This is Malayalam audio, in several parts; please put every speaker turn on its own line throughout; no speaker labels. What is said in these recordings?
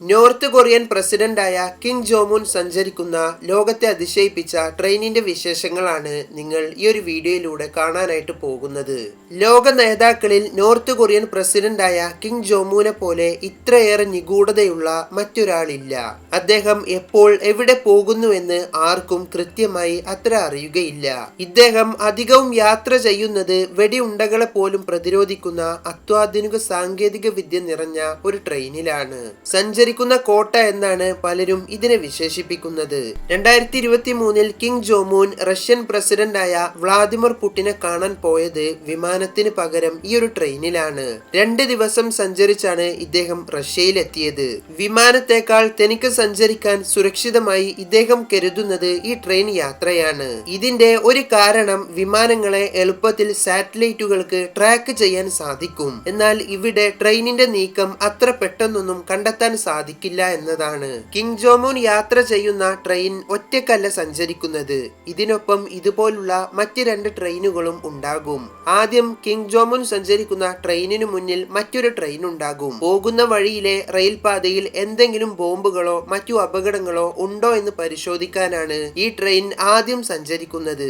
നോർത്ത് കൊറിയൻ പ്രസിഡന്റായ കിം ജോങ് ഉൻ സഞ്ചരിക്കുന്ന ലോകത്തെ അതിശയിപ്പിച്ച ട്രെയിനിന്റെ വിശേഷങ്ങളാണ് നിങ്ങൾ ഈ ഒരു വീഡിയോയിലൂടെ കാണാനായിട്ട് പോകുന്നത്. ലോക നേതാക്കളിൽ നോർത്ത് കൊറിയൻ പ്രസിഡന്റായ കിം ജോങ് ഉനെ പോലെ ഇത്രയേറെ നിഗൂഢതയുള്ള മറ്റൊരാളില്ല. അദ്ദേഹം എപ്പോൾ എവിടെ പോകുന്നുവെന്ന് ആർക്കും കൃത്യമായി അത്ര അറിയുകയില്ല. ഇദ്ദേഹം അധികവും യാത്ര ചെയ്യുന്നത് വെടിയുണ്ടകളെ പോലും പ്രതിരോധിക്കുന്ന അത്യാധുനിക സാങ്കേതിക വിദ്യ നിറഞ്ഞ ഒരു ട്രെയിനിലാണ്. സഞ്ചരിക്കുന്ന കോട്ട എന്നാണ് പലരും ഇതിനെ വിശേഷിപ്പിക്കുന്നത്. 2023 കിം ജോങ് ഉൻ റഷ്യൻ പ്രസിഡന്റായ വ്ളാദിമിർ പുടിനെ കാണാൻ പോയത് വിമാനത്തിന് പകരം ഈ ഒരു ട്രെയിനിലാണ്. 2 ദിവസം സഞ്ചരിച്ചാണ് ഇദ്ദേഹം റഷ്യയിലെത്തിയത്. വിമാനത്തെക്കാൾ തനിക്ക് സഞ്ചരിക്കാൻ സുരക്ഷിതമായി ഇദ്ദേഹം കരുതുന്നത് ഈ ട്രെയിൻ യാത്രയാണ്. ഇതിന്റെ ഒരു കാരണം വിമാനങ്ങളെ എളുപ്പത്തിൽ സാറ്റലൈറ്റുകൾക്ക് ട്രാക്ക് ചെയ്യാൻ സാധിക്കും. എന്നാൽ ഇവിടെ ട്രെയിനിന്റെ നീക്കം അത്ര പെട്ടെന്നൊന്നും കണ്ടെത്താൻ സാധിക്കില്ല എന്നതാണ്. കിം ജോങ് ഉൻ യാത്ര ചെയ്യുന്ന ട്രെയിൻ ഒറ്റക്കല്ല സഞ്ചരിക്കുന്നത്. ഇതിനൊപ്പം ഇതുപോലുള്ള മറ്റ് 2 ട്രെയിനുകളും ഉണ്ടാകും. ആദ്യം കിം ജോങ് ഉൻ സഞ്ചരിക്കുന്ന ട്രെയിനിനു മുന്നിൽ മറ്റൊരു ട്രെയിൻ ഉണ്ടാകും. പോകുന്ന വഴിയിലെ റെയിൽ പാതയിൽ എന്തെങ്കിലും ബോംബുകളോ മറ്റു അപകടങ്ങളോ ഉണ്ടോ എന്ന് പരിശോധിക്കാനാണ് ഈ ട്രെയിൻ ആദ്യം സഞ്ചരിക്കുന്നത്.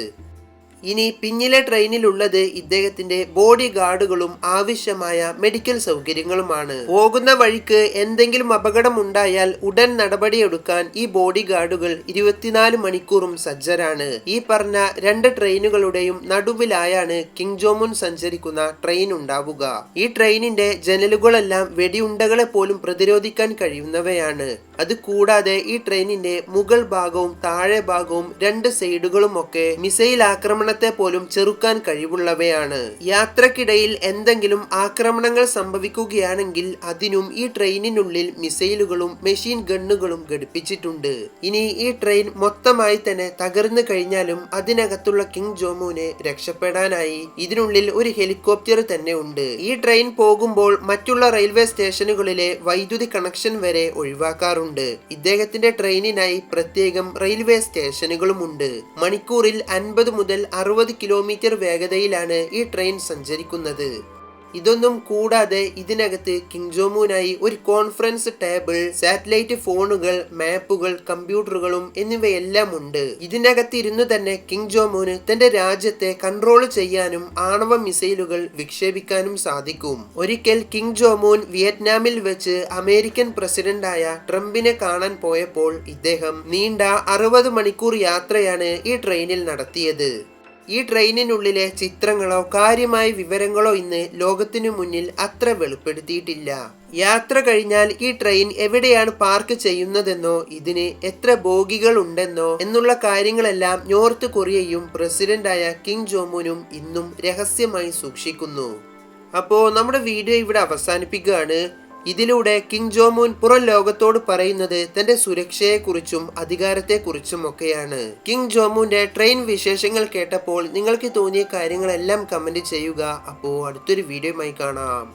ഇനി പിന്നിലെ ട്രെയിനിലുള്ളത് ഇദ്ദേഹത്തിന്റെ ബോഡി ഗാർഡുകളും ആവശ്യമായ മെഡിക്കൽ സൗകര്യങ്ങളുമാണ്. പോകുന്ന വഴിക്ക് എന്തെങ്കിലും അപകടം ഉണ്ടായാൽ ഉടൻ നടപടിയെടുക്കാൻ ഈ ബോഡി ഗാർഡുകൾ 24 മണിക്കൂറും സജ്ജരാണ്. ഈ പറഞ്ഞ 2 ട്രെയിനുകളുടെയും നടുവിലായാണ് കിം ജോങ് ഉൻ സഞ്ചരിക്കുന്ന ട്രെയിൻ ഉണ്ടാവുക. ഈ ട്രെയിനിന്റെ ജനലുകളെല്ലാം വെടിയുണ്ടകളെ പോലും പ്രതിരോധിക്കാൻ കഴിയുന്നവയാണ്. അത് കൂടാതെ ഈ ട്രെയിനിന്റെ മുകൾ ഭാഗവും താഴെ ഭാഗവും 2 സൈഡുകളും ഒക്കെ മിസൈൽ ആക്രമണത്തെ പോലും ചെറുക്കാൻ കഴിവുള്ളവയാണ്. യാത്രക്കിടയിൽ എന്തെങ്കിലും ആക്രമണങ്ങൾ സംഭവിക്കുകയാണെങ്കിൽ അതിനും ഈ ട്രെയിനിനുള്ളിൽ മിസൈലുകളും മെഷീൻ ഗണ്ണുകളും ഘടിപ്പിച്ചിട്ടുണ്ട്. ഇനി ഈ ട്രെയിൻ മൊത്തമായി തന്നെ തകർന്നു കഴിഞ്ഞാലും അതിനകത്തുള്ള കിം ജോങ് ഉനെ രക്ഷപ്പെടാനായി ഇതിനുള്ളിൽ ഒരു ഹെലികോപ്റ്റർ തന്നെ ഉണ്ട്. ഈ ട്രെയിൻ പോകുമ്പോൾ മറ്റുള്ള റെയിൽവേ സ്റ്റേഷനുകളിലെ വൈദ്യുതി കണക്ഷൻ വരെ ഒഴിവാക്കാറുണ്ട്. ഇദ്ദേഹത്തിന്റെ ട്രെയിനിനായി പ്രത്യേകം റെയിൽവേ സ്റ്റേഷനുകളുമുണ്ട്. മണിക്കൂറിൽ 50 മുതൽ 60 കിലോമീറ്റർ വേഗതയിലാണ് ഈ ട്രെയിൻ സഞ്ചരിക്കുന്നത്. ഇതൊന്നും കൂടാതെ ഇതിനകത്ത് കിം ജോങ് ഉനായി ഒരു കോൺഫറൻസ് ടേബിൾ, സാറ്റലൈറ്റ് ഫോണുകൾ, മാപ്പുകൾ, കമ്പ്യൂട്ടറുകളും എന്നിവയെല്ലാം ഉണ്ട്. ഇതിനകത്ത് ഇരുന്നു തന്നെ കിം ജോങ് ഉന് തന്റെ രാജ്യത്തെ കൺട്രോൾ ചെയ്യാനും ആണവ മിസൈലുകൾ വിക്ഷേപിക്കാനും സാധിക്കും. ഒരിക്കൽ കിം ജോങ് ഉൻ വിയറ്റ്നാമിൽ വെച്ച് അമേരിക്കൻ പ്രസിഡന്റായ ട്രംപിനെ കാണാൻ പോയപ്പോൾ ഇദ്ദേഹം നീണ്ട 60 മണിക്കൂർ യാത്രയാണ് ഈ ട്രെയിനിൽ നടത്തിയത്. ഈ ട്രെയിനിനുള്ളിലെ ചിത്രങ്ങളോ കാര്യമായ വിവരങ്ങളോ ഇന്ന് ലോകത്തിനു മുന്നിൽ അത്ര വെളിപ്പെടുത്തിയിട്ടില്ല. യാത്ര കഴിഞ്ഞാൽ ഈ ട്രെയിൻ എവിടെയാണ് പാർക്ക് ചെയ്യുന്നതെന്നോ ഇതിന് എത്ര ബോഗികൾ ഉണ്ടെന്നോ എന്നുള്ള കാര്യങ്ങളെല്ലാം നോർത്ത് കൊറിയയും പ്രസിഡന്റായ കിം ജോങ് ഉനും ഇന്നും രഹസ്യമായി സൂക്ഷിക്കുന്നു. അപ്പോൾ നമ്മുടെ വീഡിയോ ഇവിടെ അവസാനിപ്പിക്കുകയാണ്. ഇതിലൂടെ കിം ജോങ് ഉൻ പുറം ലോകത്തോട് പറയുന്നത് തന്റെ സുരക്ഷയെക്കുറിച്ചും അധികാരത്തെക്കുറിച്ചും ഒക്കെയാണ്. കിം ജോങ് ഉന്റെ ട്രെയിൻ വിശേഷങ്ങൾ കേട്ടപ്പോൾ നിങ്ങൾക്ക് തോന്നിയ കാര്യങ്ങളെല്ലാം കമന്റ് ചെയ്യുക. അപ്പോൾ അടുത്തൊരു വീഡിയോയുമായി കാണാം.